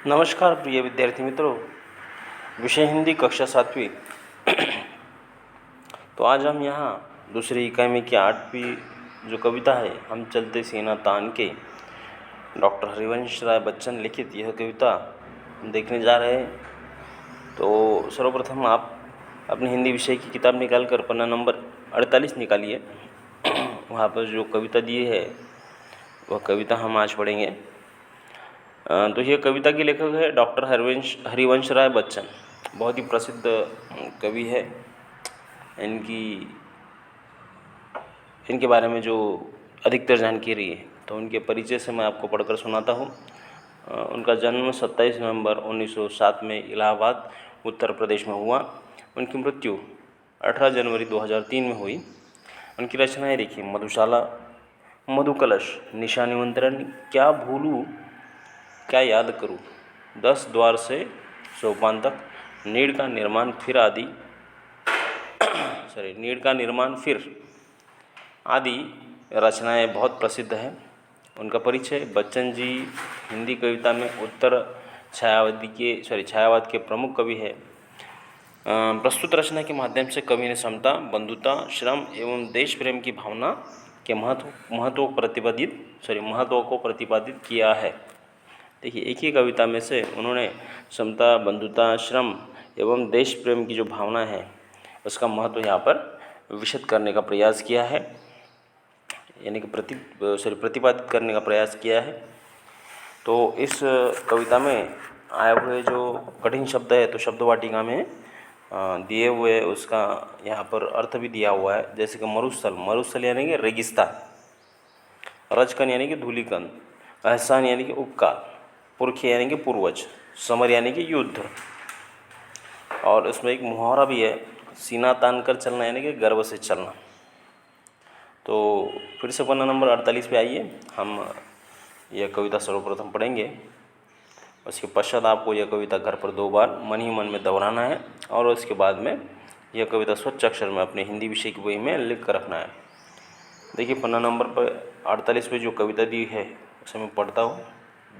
नमस्कार प्रिय विद्यार्थी मित्रों, विषय हिंदी कक्षा 7वीं। तो आज हम यहाँ दूसरी इकाई में की 8वीं जो कविता है हम चलते सीना तान के, डॉक्टर हरिवंश राय बच्चन लिखित यह कविता देखने जा रहे हैं। तो सर्वप्रथम आप अपनी हिंदी विषय की किताब निकाल कर पन्ना नंबर 48 निकालिए। वहाँ पर जो कविता दी है वह कविता हम आज पढ़ेंगे। तो ये कविता के लेखक है डॉक्टर हरिवंश राय बच्चन, बहुत ही प्रसिद्ध कवि है। इनके बारे में जो अधिकतर जानकारी है तो उनके परिचय से मैं आपको पढ़कर सुनाता हूँ। उनका जन्म 27 नवंबर 1907 में इलाहाबाद उत्तर प्रदेश में हुआ। उनकी मृत्यु 18 जनवरी 2003 में हुई। उनकी रचनाएं देखिए: मधुशाला, मधुकलश, निशा निमंत्रण, क्या भूलूं क्या याद करूं, 10 द्वार से सोपान तक, नीड़ का निर्माण फिर आदि रचनाएं बहुत प्रसिद्ध हैं। उनका परिचय: बच्चन जी हिंदी कविता में उत्तर छायावाद के प्रमुख कवि हैं। प्रस्तुत रचना के माध्यम से कवि ने समता, बंधुता, श्रम एवं देश प्रेम की भावना के महत्व को प्रतिपादित किया है। देखिए, एक ही कविता में से उन्होंने समता, बंधुता, श्रम एवं देश प्रेम की जो भावना है उसका महत्व यहाँ पर विशद करने का प्रयास किया है, यानी कि प्रतिपादित करने का प्रयास किया है। तो इस कविता में आए हुए जो कठिन शब्द है तो शब्द वाटिका में दिए हुए उसका यहाँ पर अर्थ भी दिया हुआ है। जैसे कि मरुस्थल यानी कि रेगिस्तान, रजकन यानी कि धूलिकंद, एहसान यानी कि उपकार, पुरख यानी कि पूर्वज, समर यानी कि युद्ध। और इसमें एक मुहावरा भी है, सीना तान कर चलना यानी कि गर्व से चलना। तो फिर से पन्ना नंबर 48 पे आइए, हम यह कविता सर्वप्रथम पढ़ेंगे। उसके पश्चात आपको यह कविता घर पर 2 बार मन ही मन में दोहराना है और उसके बाद में यह कविता स्वच्छ अक्षर में अपने हिंदी विषय की बही में लिख कर रखना है। देखिए, पन्ना नंबर पर 48 पे जो कविता दी है उसे मैं पढ़ता हूँ।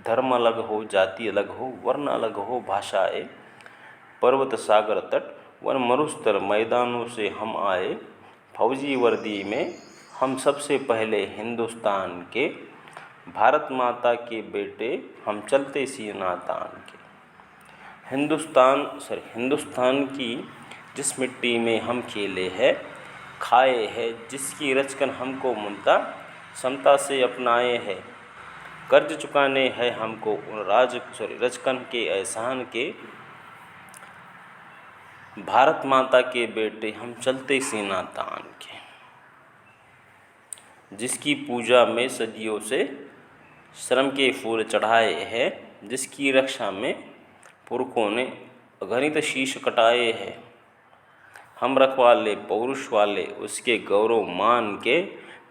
धर्म अलग हो, जाति अलग हो, वर्ण अलग हो, भाषाएं, पर्वत सागर तट वन मरुस्थल मैदानों से हम आए, फौजी वर्दी में हम सबसे पहले हिंदुस्तान के, भारत माता के बेटे हम चलते सीना तान के। हिंदुस्तान की जिस मिट्टी में हम खेले हैं, खाए हैं, जिसकी रचकन हमको ममता समता से अपनाए हैं, कर्ज चुकाने हैं हमको उन रचकन के एहसान के, भारत माता के बेटे हम चलते सीना तान के। जिसकी पूजा में सदियों से श्रम के फूल चढ़ाए हैं, जिसकी रक्षा में पुरखों ने अगणित शीश कटाए हैं, हम रखवाले पौरुष वाले उसके गौरव मान के,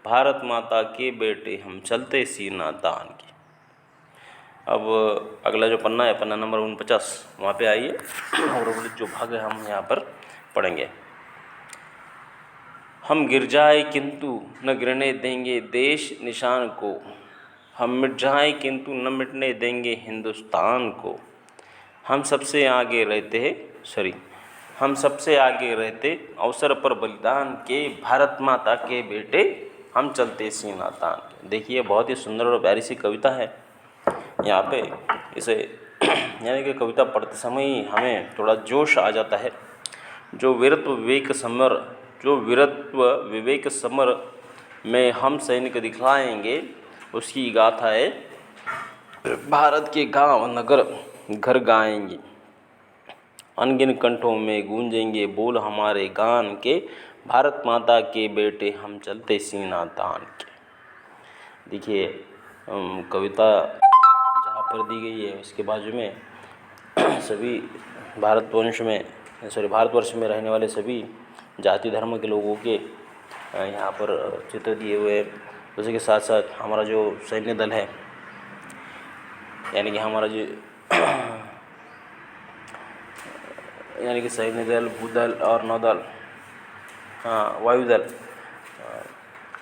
भारत माता के बेटे हम चलते सीना तान के। अब अगला जो पन्ना है, पन्ना नंबर 49, वहाँ पे आइए और जो भाग है हम यहाँ पर पढ़ेंगे। हम गिर जाए किंतु न गिरने देंगे देश निशान को, हम मिट जाए किंतु न मिटने देंगे हिंदुस्तान को, हम सबसे आगे रहते अवसर पर बलिदान के, भारत माता के बेटे हम चलते सीना तान के। देखिए, बहुत ही सुंदर और प्यारी सी कविता है। यहाँ पे इसे यानी कि कविता पढ़ते समय ही हमें थोड़ा जोश आ जाता है। जो वीरत्व विवेक समर में हम सैनिक दिखलाएंगे, उसकी गाथा है भारत के गांव नगर घर गाएंगे, अनगिन कंठों में गूंजेंगे बोल हमारे गान के, भारत माता के बेटे हम चलते सीना तान के। देखिए, कविता जहाँ पर दी गई है उसके बाजू में सभी भारतवर्ष में रहने वाले सभी जाति धर्म के लोगों के यहाँ पर चित्र दिए हुए हैं। उसी के साथ साथ हमारा जो सैन्य दल है, यानी कि सैन्य दल, भूदल और नौदल, वायुदल,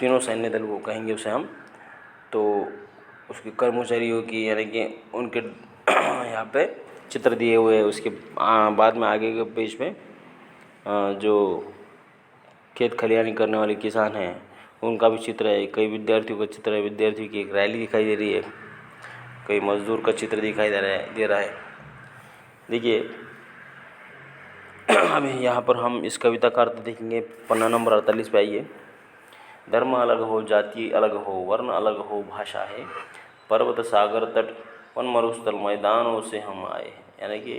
तीनों सैन्य दल को कहेंगे उसे हम। तो उसके कर्मचारियों की यानी कि उनके यहाँ पे चित्र दिए हुए हैं। उसके बाद में आगे के पेज पे जो खेत खलियानी करने वाले किसान हैं उनका भी चित्र है। कई विद्यार्थियों का चित्र है, विद्यार्थियों की एक रैली दिखाई दे रही है, कई मजदूर का चित्र दिखाई दे रहा है। देखिए अभी यहाँ पर हम इस कविता का अर्थ देखेंगे। पन्ना नंबर 48 पे आइए। धर्म अलग हो, जाति अलग हो, वर्ण अलग हो, भाषा है, पर्वत सागर तट वन मरुस्थल मैदानों से हम आए। यानी कि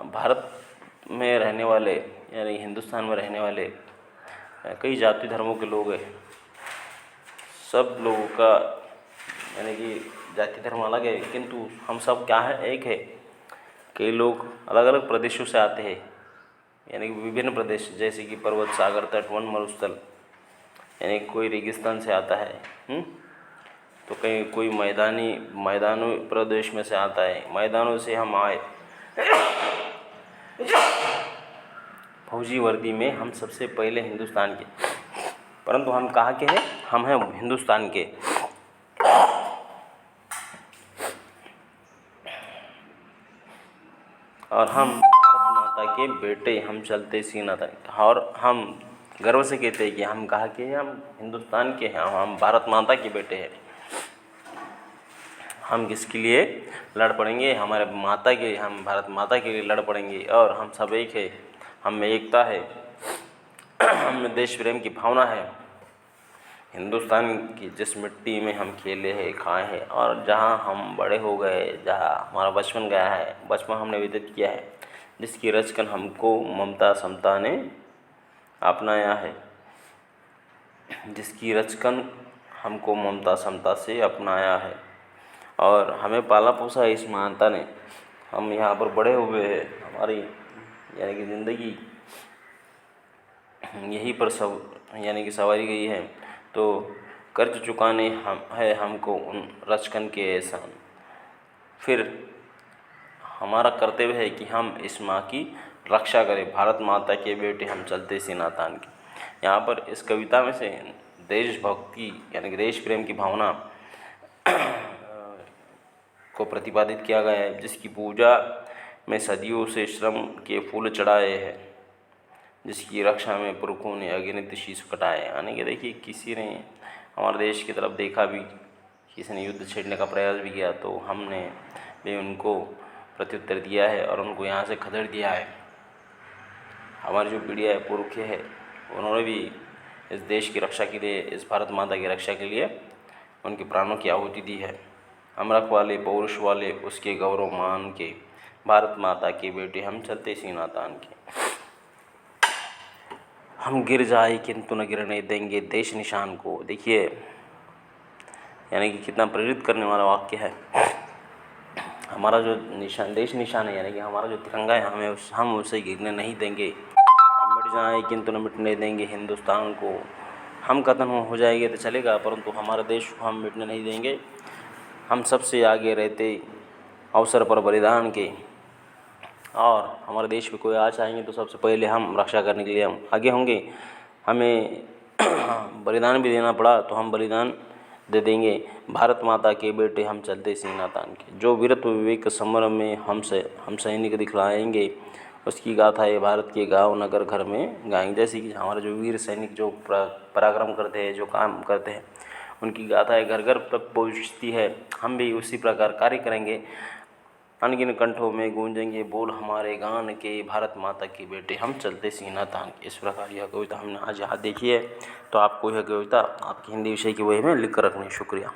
भारत में रहने वाले यानी हिंदुस्तान में रहने वाले कई जाति धर्मों के लोग हैं। सब लोगों का यानी कि जाति धर्म अलग है, किंतु हम सब क्या है, एक है। कई लोग अलग अलग प्रदेशों से आते हैं, यानी कि विभिन्न प्रदेश, जैसे कि पर्वत सागर तट वन मरुस्थल, यानी कोई रेगिस्तान से आता है, तो कहीं कोई मैदानों प्रदेश में से आता है। मैदानों से हम आए, फौजी वर्दी में हम सबसे पहले हिंदुस्तान के, परंतु हम कहाँ के हैं? हम हैं हिंदुस्तान के। और हम भारत माता के बेटे, हम चलते सीना तन। और हम गर्व से कहते हैं कि हम कहाँ के हैं? हम हिंदुस्तान के हैं, हम भारत माता के बेटे हैं। हम किसके लिए लड़ पड़ेंगे? हमारे माता के, हम भारत माता के लिए लड़ पड़ेंगे। और हम सब एक है, हम में एकता है, हम में देश प्रेम की भावना है। हिंदुस्तान की जिस मिट्टी में हम खेले हैं, खाए हैं, और जहाँ हम बड़े हो गए, जहाँ हमारा बचपन गया है, बचपन हमने व्यतीत किया है, जिसकी रचकन हमको ममता समता ने अपनाया है, जिसकी रचकन हमको ममता समता से अपनाया है और हमें पाला पोसा है इस महानता ने। हम यहाँ पर बड़े हुए हैं, हमारी यानी कि ज़िंदगी यहीं पर सब यानी कि सवारी गई है। तो कर्ज चुकाने हमको उन रचकन के एहसान। फिर हमारा कर्तव्य है कि हम इस माँ की रक्षा करें, भारत माता के बेटे हम चलते सीना तान के। यहाँ पर इस कविता में से देशभक्ति यानी कि देश प्रेम की भावना को प्रतिपादित किया गया है, जिसकी पूजा में सदियों से श्रम के फूल चढ़ाए हैं, जिसकी रक्षा में पुरखों ने अगणित शीश कटाए। यानी कि देखिए, किसी ने हमारे देश की तरफ देखा भी, किसी ने युद्ध छेड़ने का प्रयास भी किया, तो हमने भी उनको प्रत्युत्तर दिया है और उनको यहाँ से खदेड़ दिया है। हमारी जो पीढ़ियाँ है, पुरखे है, उन्होंने भी इस देश की रक्षा के लिए, इस भारत माता की रक्षा के लिए उनके प्राणों की आहुति दी है। हम रखवाले पौरुष वाले उसके गौरव मान के, भारत माता के बेटे हम चलते सीना तान के। हम गिर जाए किंतु न गिरने देंगे देश निशान को। देखिए, यानी कि कितना प्रेरित करने वाला वाक्य है। हमारा जो निशान, देश निशान है, यानी कि हमारा जो तिरंगा है, हम उसे गिरने नहीं देंगे। हम मिट जाए किंतु न मिटने देंगे हिंदुस्तान को। हम खत्म हो जाएंगे तो चलेगा, परंतु हमारे देश को हम मिटने नहीं देंगे। हम सबसे आगे रहते अवसर पर बलिदान के, और हमारे देश में कोई आ चाहेंगे तो सबसे पहले हम रक्षा करने के लिए हम आगे होंगे। हमें बलिदान भी देना पड़ा तो हम बलिदान दे देंगे। भारत माता के बेटे हम चलते सीना तान के। जो वीरत्व विवेक समर में हम सैनिक दिखलाएंगे, उसकी गाथा ये भारत के गांव नगर घर में गाएंगे। जैसे कि हमारे जो वीर सैनिक जो पराक्रम करते हैं, जो काम करते हैं, उनकी गाथाएँ घर घर तक पहुँचती है। हम भी उसी प्रकार कार्य करेंगे। अनगिन कंठों में गूंजेंगे बोल हमारे गान के, भारत माता के बेटे हम चलते सीना तान के। इस प्रकार यह कविता हमने आज यहाँ देखी है। तो आपको यह कविता आपकी हिंदी विषय की वही में लिख कर रखनी। शुक्रिया।